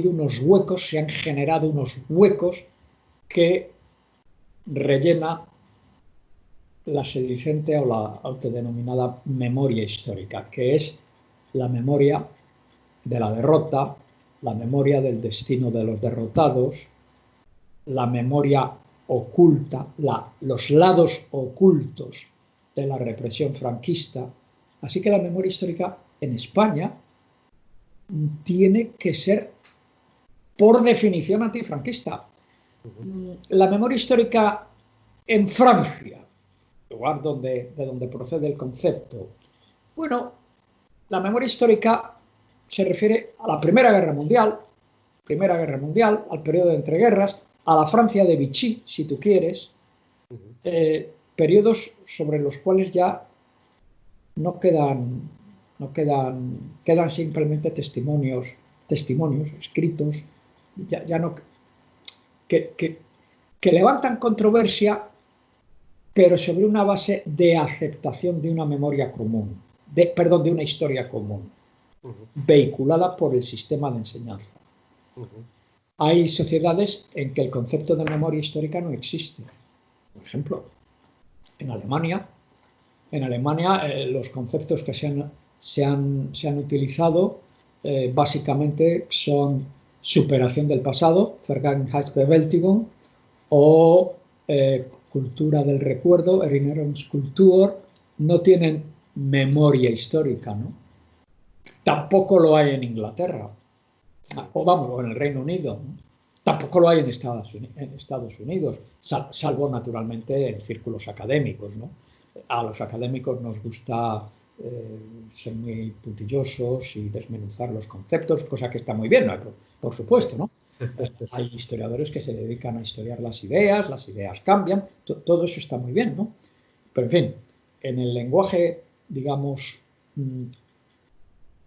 unos huecos, se han generado unos huecos que rellena la sedicente o la autodenominada memoria histórica, que es la memoria de la derrota, la memoria del destino de los derrotados, la memoria oculta, los lados ocultos de la represión franquista. Así que la memoria histórica en España tiene que ser, por definición, antifranquista. La memoria histórica en Francia, lugar de donde procede el concepto. Bueno, la memoria histórica se refiere a la Primera Guerra Mundial, al periodo de entreguerras, a la Francia de Vichy, si tú quieres, periodos sobre los cuales ya quedan simplemente testimonios escritos, ya no, que levantan controversia, pero sobre una base de aceptación de una memoria común, de una historia común, vehiculada por el sistema de enseñanza. Hay sociedades en que el concepto de memoria histórica no existe. Por ejemplo, en Alemania los conceptos que se han utilizado básicamente son superación del pasado, Vergangenheitsbewältigung, o cultura del recuerdo, Erinnerungskultur. No tienen memoria histórica, ¿no? Tampoco lo hay en Inglaterra, o en el Reino Unido, ¿no? Tampoco lo hay en Estados Unidos, salvo naturalmente en círculos académicos, ¿no? A los académicos nos gusta ser muy puntillosos y desmenuzar los conceptos, cosa que está muy bien, ¿no? Por supuesto, ¿no? Hay historiadores que se dedican a historiar las ideas cambian, todo eso está muy bien, ¿no? Pero en fin, en el lenguaje, digamos,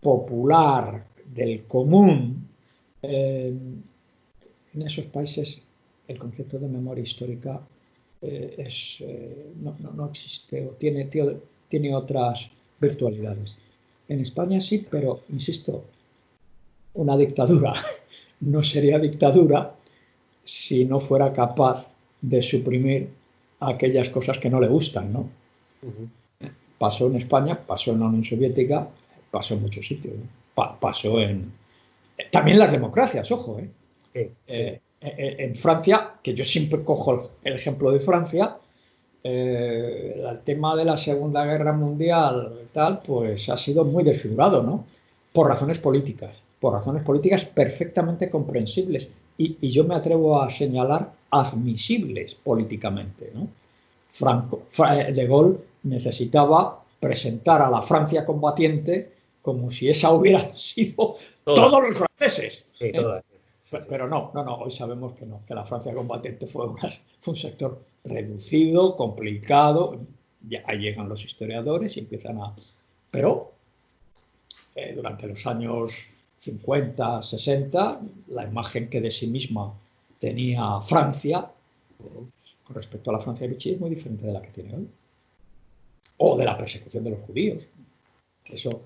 popular, del común, en esos países el concepto de memoria histórica no existe, o tiene otras virtualidades. En España sí, pero insisto, una dictadura no sería dictadura si no fuera capaz de suprimir aquellas cosas que no le gustan, ¿no? Pasó en España, pasó en la Unión Soviética, pasó en muchos sitios, ¿no? Pasó en... También las democracias, ojo, ¿eh? En Francia, que yo siempre cojo el ejemplo de Francia, el tema de la Segunda Guerra Mundial tal, pues ha sido muy desfigurado, ¿no? Por razones políticas perfectamente comprensibles y yo me atrevo a señalar admisibles políticamente, ¿no? De Gaulle necesitaba presentar a la Francia combatiente como si esa hubieran sido todos los franceses. Sí, todas. Pero no, hoy sabemos que no, que la Francia combatiente fue un sector reducido, complicado, ya ahí llegan los historiadores y empiezan a... Pero durante los años 50, 60, la imagen que de sí misma tenía Francia, con respecto a la Francia de Vichy, es muy diferente de la que tiene hoy. O de la persecución de los judíos. Eso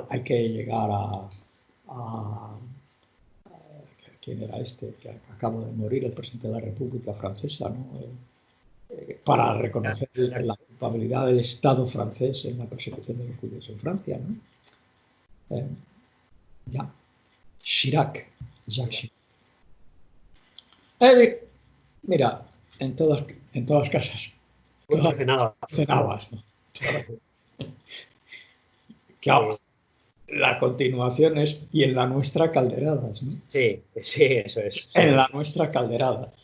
hay que llegar a ¿quién era este? Que acaba de morir, el presidente de la República Francesa, ¿no? Para reconocer la culpabilidad del Estado francés en la persecución de los judíos en Francia, ¿no? Chirac, Jacques Chirac. Mira, en todas casas, todas cenabas, ¿no? Claro, la continuación es, y en la nuestra calderadas, ¿no? Sí, eso es. En la nuestra calderadas.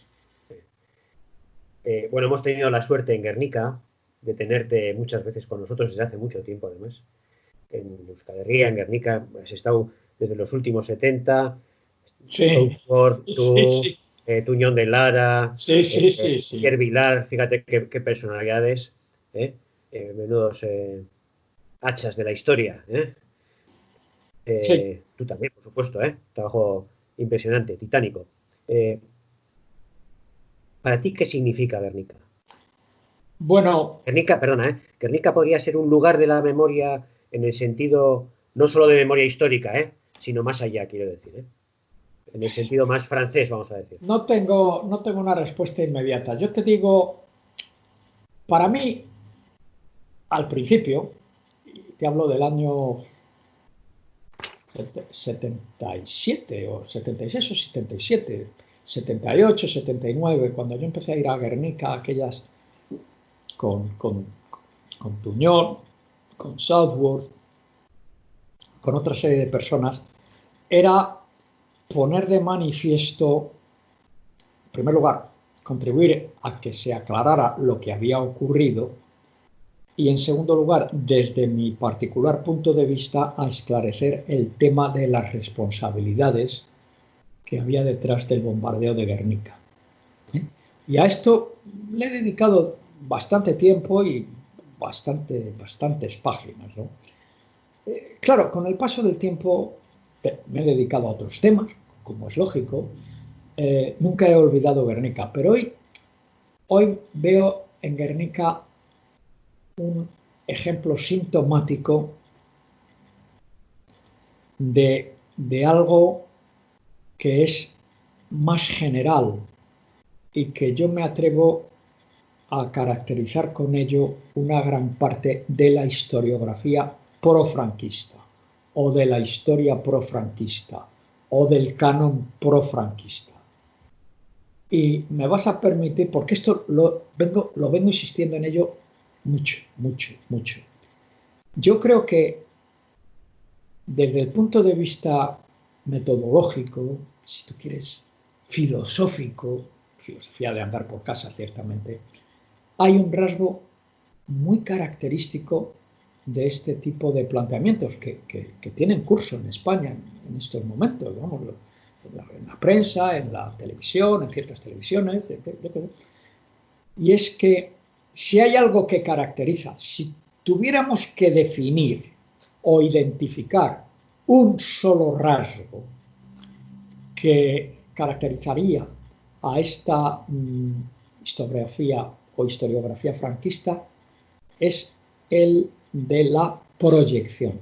Bueno, hemos tenido la suerte en Guernica de tenerte muchas veces con nosotros desde hace mucho tiempo, además. En Euskal Herria, en Guernica, has estado desde los últimos 70. Sí. Tú, Tuñón de Lara, sí. Pierre Vilar, fíjate qué personalidades, menudos hachas de la historia. Sí. Tú también, por supuesto, trabajo impresionante, titánico. ¿Para ti qué significa Guernica? Bueno, Guernica podría ser un lugar de la memoria en el sentido no solo de memoria histórica, sino más allá, quiero decir, en el sentido más francés, vamos a decir. No tengo una respuesta inmediata. Yo te digo, para mí, al principio, te hablo del año 77 o 76 o 77, 78, 79, cuando yo empecé a ir a Guernica, aquellas con Tuñón, con Southworth, con otra serie de personas, era poner de manifiesto, en primer lugar, contribuir a que se aclarara lo que había ocurrido y, en segundo lugar, desde mi particular punto de vista, a esclarecer el tema de las responsabilidades que había detrás del bombardeo de Guernica. Y a esto le he dedicado bastante tiempo y bastantes páginas, ¿no? Claro, con el paso del tiempo me he dedicado a otros temas, como es lógico. Nunca he olvidado Guernica, pero hoy veo en Guernica un ejemplo sintomático de algo que es más general y que yo me atrevo a caracterizar con ello una gran parte de la historiografía profranquista o de la historia profranquista o del canon profranquista. Y me vas a permitir, porque esto lo vengo insistiendo en ello mucho. Yo creo que desde el punto de vista metodológico, si tú quieres, filosófico, filosofía de andar por casa, ciertamente, hay un rasgo muy característico de este tipo de planteamientos que tienen curso en España en estos momentos, vamos, en la prensa, en la televisión, en ciertas televisiones, y es que si hay algo que caracteriza, si tuviéramos que definir o identificar un solo rasgo que caracterizaría a esta historiografía o historiografía franquista, es el de la proyección.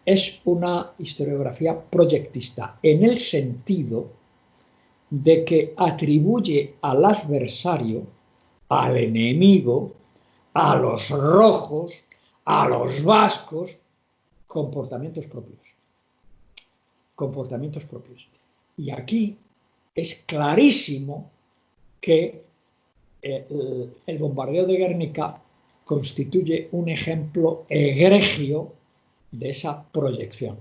Es una historiografía proyectista en el sentido de que atribuye al adversario, al enemigo, a los rojos, a los vascos, comportamientos propios. Comportamientos propios. Y aquí es clarísimo que el bombardeo de Guernica constituye un ejemplo egregio de esa proyección.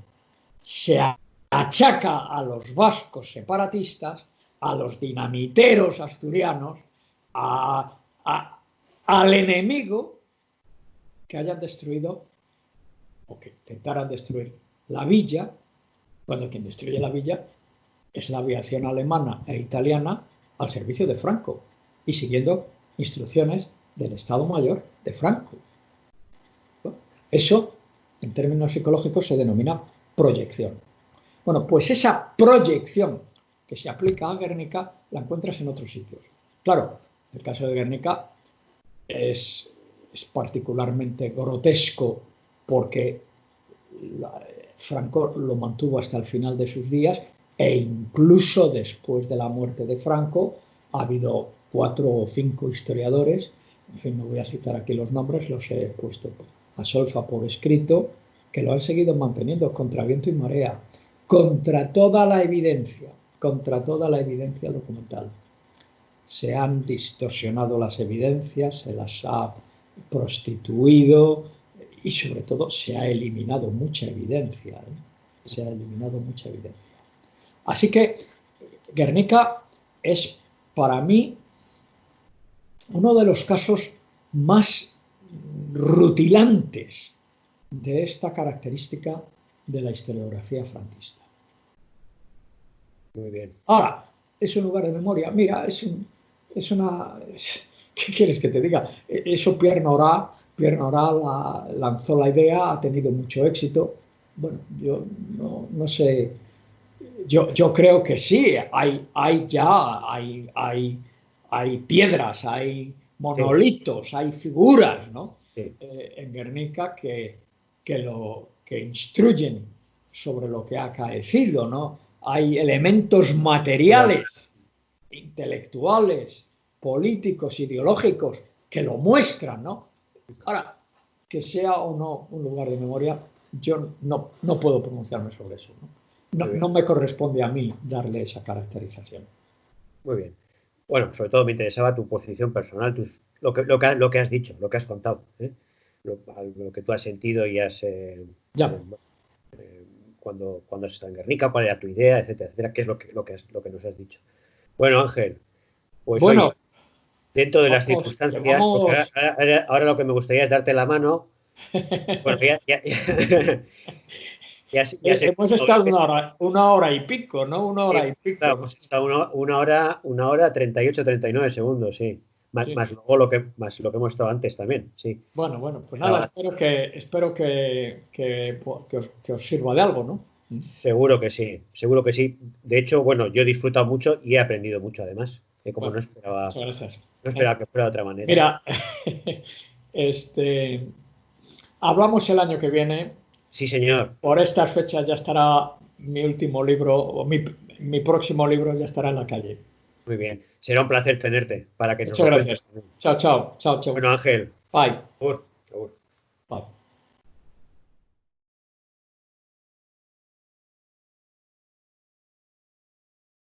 Se achaca a los vascos separatistas, a los dinamiteros asturianos, al enemigo que hayan destruido o que intentaran destruir la villa, cuando quien destruye la villa es la aviación alemana e italiana al servicio de Franco y siguiendo instrucciones del Estado Mayor de Franco. Bueno, eso, en términos psicológicos, se denomina proyección. Bueno, pues esa proyección que se aplica a Guernica la encuentras en otros sitios. Claro, el caso de Guernica es particularmente grotesco porque Franco lo mantuvo hasta el final de sus días e incluso después de la muerte de Franco ha habido 4 o 5 historiadores, en fin, no voy a citar aquí los nombres, los he puesto a solfa por escrito, que lo han seguido manteniendo contra viento y marea, contra toda la evidencia documental. Se han distorsionado las evidencias, se las ha prostituido y sobre todo se ha eliminado mucha evidencia. Se ha eliminado mucha evidencia. Así que Guernica es para mí uno de los casos más rutilantes de esta característica de la historiografía franquista. Muy bien. Ahora, es un lugar de memoria. Mira, ¿qué quieres que te diga? Eso Pierre Nora lanzó la idea, ha tenido mucho éxito. Bueno, yo no sé. Yo creo que sí, hay piedras, hay monolitos, hay figuras, ¿no? Sí. En Guernica que que instruyen sobre lo que ha acaecido, ¿no? Hay elementos materiales, intelectuales, políticos, ideológicos, que lo muestran, ¿no? Ahora, que sea o no un lugar de memoria, yo no puedo pronunciarme sobre eso, ¿no? No me corresponde a mí darle esa caracterización. Muy bien. Bueno, sobre todo me interesaba tu posición personal, lo que has dicho, lo que has contado, ¿eh? Lo que tú has sentido y has cuando has estado en Guernica, cuál era tu idea, etcétera, etcétera, qué es lo que nos has dicho. Bueno, Ángel, pues bueno, oye, dentro de las circunstancias, porque ahora lo que me gustaría es darte la mano. Bueno, hemos estado una hora y pico, ¿no? Una hora y pico. Claro, pues está una hora 38, 39 segundos, sí. Más luego lo que hemos estado antes también, sí. Bueno, pues nada, espero que os sirva de algo, ¿no? Seguro que sí, seguro que sí. De hecho, bueno, yo he disfrutado mucho y he aprendido mucho además, como no esperaba. Muchas gracias. No esperaba que fuera de otra manera. Mira, hablamos el año que viene. Sí, señor. Por estas fechas ya estará mi último libro, o mi próximo libro ya estará en la calle. Muy bien. Será un placer tenerte para que Muchas gracias. Chao. Bueno, Ángel. Bye. Por. Bye.